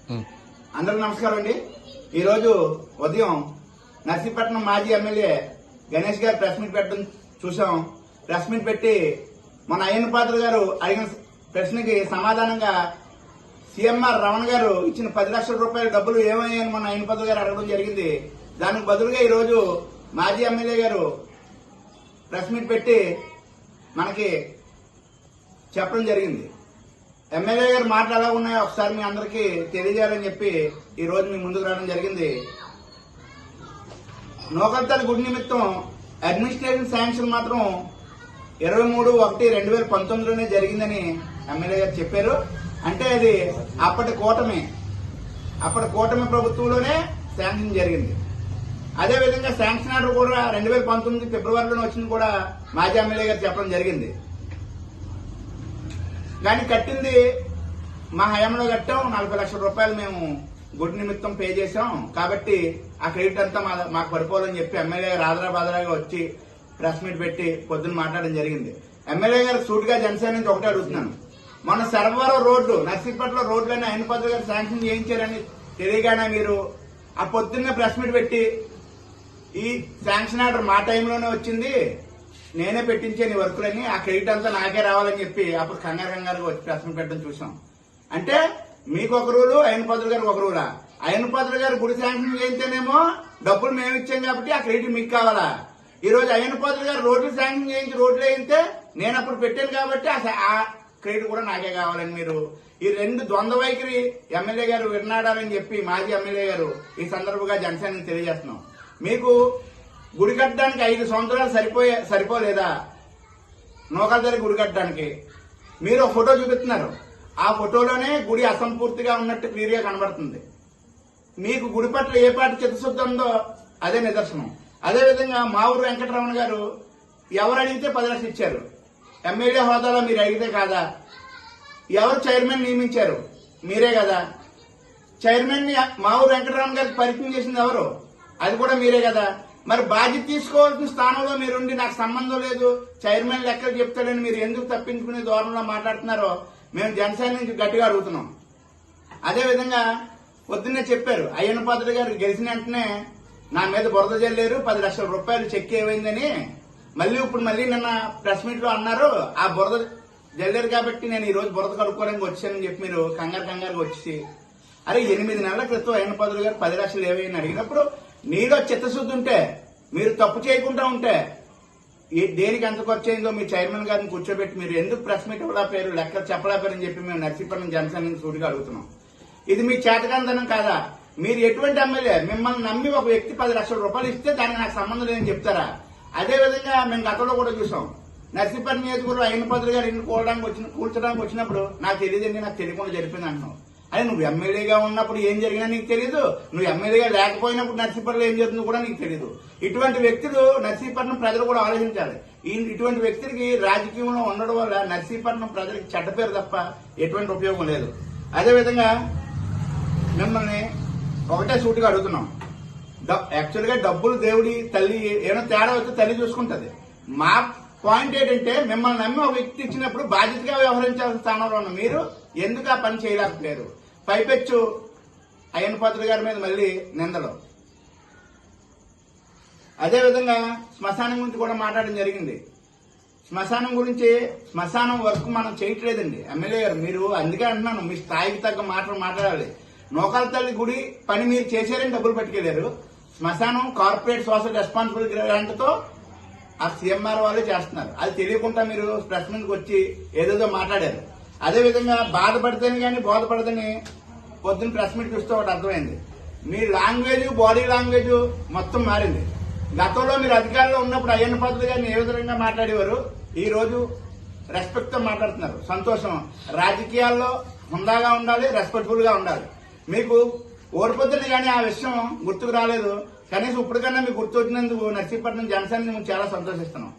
అందరూ నమస్కారం అండి. ఈరోజు ఉదయం నర్సీపట్నం మాజీ ఎమ్మెల్యే గణేష్ గారు ప్రెస్ మీట్ పెట్టడం చూసాం. ప్రెస్ మీట్ పెట్టి మన అయ్యన్న పాత్ర గారు అడిగిన ప్రశ్నకి సమాధానంగా సీఎంఆర్ రమణ గారు ఇచ్చిన 10 లక్షల రూపాయల డబ్బులు ఏమయ్యాయని మన అయ్యన్న పాత్ర గారు అడగడం జరిగింది. దానికి బదులుగా ఈరోజు మాజీ ఎమ్మెల్యే గారు ప్రెస్ మీట్ పెట్టి మనకి చెప్పడం జరిగింది. ఎమ్మెల్యే గారు మాటలు ఎలా ఉన్నాయో ఒకసారి మీ అందరికీ తెలియజేయాలని చెప్పి ఈ రోజు మీ ముందుకు రావడం జరిగింది. నూకల్తల్లి గుడి నిమిత్తం అడ్మినిస్ట్రేషన్ శాంక్షన్ మాత్రం 23/1/2019లోనే జరిగిందని ఎమ్మెల్యే గారు చెప్పారు. అంటే అది అప్పటి కూటమి ప్రభుత్వంలోనే శాంక్షన్ జరిగింది. అదేవిధంగా శాంక్షన్ ఆర్డర్ కూడా 2019 ఫిబ్రవరిలోనే వచ్చింది కూడా మాజీ ఎమ్మెల్యే గారు చెప్పడం జరిగింది. కానీ కట్టింది మా హయాంలో కట్టాం. 40 లక్షల రూపాయలు మేము గుడి నిమిత్తం పే చేశాం. కాబట్టి ఆ క్రెడిట్ అంతా మాకు పడిపోవాలని చెప్పి ఎమ్మెల్యే గారు ఆదరాబాదరాగా వచ్చి ప్రెస్ మీట్ పెట్టి పొద్దున్న మాట్లాడడం జరిగింది. ఎమ్మెల్యే గారు సూటిగా జనసేన నుంచి ఒకటే అడుగుతున్నాను. మన సర్వరం రోడ్డు నర్సీపట్నం రోడ్లన్నీ అయ్యన్న పాత్ర గారు శాంక్షన్ చేయించారని తెలియగానే మీరు ఆ పొద్దున్నే ప్రెస్ మీట్ పెట్టి ఈ శాంక్షన్ ఆర్డర్ మా టైంలోనే వచ్చింది, నేనే పెట్టించాను ఈ వర్కులని, ఆ క్రెడిట్ అంతా నాకే రావాలని చెప్పి అప్పుడు కంగారుగా వచ్చి ప్రెస్ మీట్ పెట్టడం చూసాం. అంటే మీకు ఒక రూలు, అయ్యన్న పాత్ర గారికి ఒక రూలా? అయ్యన్న పాత్ర గారు గుడి శాంక్షన్ చేయించేనేమో డబ్బులు మేము ఇచ్చాం కాబట్టి ఆ క్రెడిట్ మీకు కావాలా? ఈ రోజు అయ్యన్న పాత్ర గారు రోడ్లు శాంక్షన్ చేయించి రోడ్లు వేయితే నేను అప్పుడు పెట్టాను కాబట్టి ఆ క్రెడిట్ కూడా నాకే కావాలని మీరు ఈ రెండు ద్వంద్వ వైఖరి ఎమ్మెల్యే గారు విన్నాడాలని చెప్పి మాజీ ఎమ్మెల్యే గారు ఈ సందర్భంగా జనసేనని తెలియజేస్తున్నాం. మీకు గుడి కట్టడానికి 5 సంవత్సరాలు సరిపోలేదా? నూకల్తల్లి గుడి కట్టడానికి మీరు ఒక ఫోటో చూపిస్తున్నారు. ఆ ఫోటోలోనే గుడి అసంపూర్తిగా ఉన్నట్టు క్లియర్ గా కనబడుతుంది. మీకు గుడి పట్ల ఏ పాటి చిత్తశుద్ధి ఉందో అదే నిదర్శనం. అదేవిధంగా మా ఊరు వెంకటరమణ గారు ఎవరు అడిగితే 10 లక్షలు ఇచ్చారు. ఎమ్మెల్యే హోదాలో మీరు అడిగితే కాదా? ఎవరు చైర్మన్ నియమించారు? మీరే కదా. చైర్మన్ ని మా ఊరు వెంకటరమణ గారికి పరిచయం చేసింది ఎవరు? అది కూడా మీరే కదా. మరి బాధ్యత తీసుకోవాల్సిన స్థానంలో మీరుండి నాకు సంబంధం లేదు, చైర్మన్ లెక్కలు చెప్తాడని మీరు ఎందుకు తప్పించుకునే ధోరణిలో మాట్లాడుతున్నారో మేము జనసేన నుంచి గట్టిగా అడుగుతున్నాం. అదేవిధంగా పొద్దున్నే చెప్పారు అయ్యన్న పాత్ర గారు గెలిచిన వెంటనే నా మీద బురద జల్లేరు, 10 లక్షల రూపాయలు చెక్ ఏమైందని ఇప్పుడు నిన్న ప్రెస్ మీట్ లో అన్నారు. ఆ బురద జల్లేరు కాబట్టి నేను ఈ రోజు బురద కడుక్కోవడానికి వచ్చానని చెప్పి మీరు కంగారుగా వచ్చి అరే 8 నెలల క్రితం అయ్యన్న పాత్ర గారు 10 లక్షలు ఏమైందని అడిగినప్పుడు నీలో చిత్తశుద్ధి ఉంటే, మీరు తప్పు చేయకుండా ఉంటే దేనికి ఎంత ఖర్చు అయిందో మీ చైర్మన్ గారిని కూర్చోబెట్టి మీరు ఎందుకు ప్రెస్ మీట్ ఇవ్వలేపారు, లెక్కలు చెప్పలేపారని చెప్పి మేము నర్సీపట్నం జనసేన నుంచి సూటిగా అడుగుతున్నాం. ఇది మీ చేతకాంతనం కాదా? మీరు ఎటువంటి ఎమ్మెల్యే? మిమ్మల్ని నమ్మి ఒక వ్యక్తి 10 లక్షల రూపాయలు ఇస్తే దానికి నాకు సంబంధం లేదని చెప్తారా? అదేవిధంగా మేము గతంలో కూడా చూసాం. నర్సీపట్నం నియోజకవర్గంలో అయ్యన్న పాత్ర గారు ఇల్లు కూల్చడానికి వచ్చినప్పుడు నాకు తెలియదండి, నాకు తెలియకుండా జరిపింది అంటున్నావు. అదే నువ్వు ఎమ్మెల్యేగా ఉన్నప్పుడు ఏం జరిగినా నీకు తెలియదు, నువ్వు ఎమ్మెల్యేగా లేకపోయినప్పుడు నర్సీపట్నంలో ఏం జరుగుతుందో కూడా నీకు తెలియదు. ఇటువంటి వ్యక్తులు నర్సీపట్నం ప్రజలు కూడా ఆలోచించాలి. ఇటువంటి వ్యక్తులకి రాజకీయంలో ఉండడం వల్ల నర్సీపట్నం ప్రజలకు చెడ్డ పేరు తప్ప ఎటువంటి ఉపయోగం లేదు. అదేవిధంగా మిమ్మల్ని ఒకటే సూటిగా అడుగుతున్నాం. యాక్చువల్ గా డబ్బులు దేవుడి తల్లి ఏమైనా తేడా వస్తే తల్లి చూసుకుంటది. మా పాయింట్ ఏంటంటే మిమ్మల్ని నమ్మి ఒక వ్యక్తి ఇచ్చినప్పుడు బాధ్యతగా వ్యవహరించాల్సిన స్థానంలో ఉన్న మీరు ఎందుకు ఆ పని చేయలేకపోయారు? పైపెచ్చు అయ్యన్న పాత్ర గారి మీద మళ్ళీ నిందలు. అదేవిధంగా శ్మశానం గురించి కూడా మాట్లాడడం జరిగింది. శ్మశానం వర్క్ మనం చేయట్లేదండి ఎమ్మెల్యే గారు. మీరు అందుకే అంటున్నాను, మీ స్థాయికి తగ్గ మాటలు మాట్లాడాలి. నూకల్తల్లి గుడి పని మీరు చేశారని డబ్బులు పట్టుకెళ్లారు. శ్మశానం కార్పొరేట్ సోషల్ రెస్పాన్సిబిలిటీ గ్రాంట్తో ఆ సీఎంఆర్ వాళ్ళే చేస్తున్నారు. అది తెలియకుండా మీరు ప్రెస్ మీట్కి వచ్చి ఏదేదో మాట్లాడారు. అదేవిధంగా బాధపడితేనే కానీ బోధపడదని పొద్దున్న ప్రెస్ మీట్ చూస్తే ఒకటి అర్థమైంది. మీ లాంగ్వేజ్, బాడీ లాంగ్వేజ్ మొత్తం మారింది. గతంలో మీరు అధికారంలో ఉన్నప్పుడు అయ్యన్న పాత్ర గారిని ఏ విధంగా మాట్లాడేవారు, ఈ రోజు రెస్పెక్ట్ తో మాట్లాడుతున్నారు. సంతోషం. రాజకీయాల్లో హుందాగా ఉండాలి, రెస్పెక్ట్ఫుల్ గా ఉండాలి. మీకు ఓడిపోతుంది కానీ ఆ విషయం గుర్తుకు రాలేదు. కనీసం ఇప్పటికన్నా మీకు గుర్తు వచ్చినందుకు నర్సీపట్నం జనసేన మేము చాలా సంతోషిస్తున్నాం.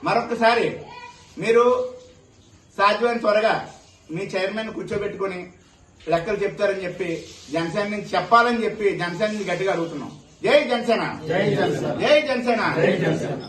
మరొకసారి మీరు సాధ్యమైన త్వరగా మీ చైర్మన్ కూర్చోబెట్టుకుని లెక్కలు చెప్తారని చెప్పి జనసేన నుంచి చెప్పాలని చెప్పి జనసేన నుంచి గట్టిగా అడుగుతున్నాం. జై జనసేన, జై జనసేన, జై జనసేన.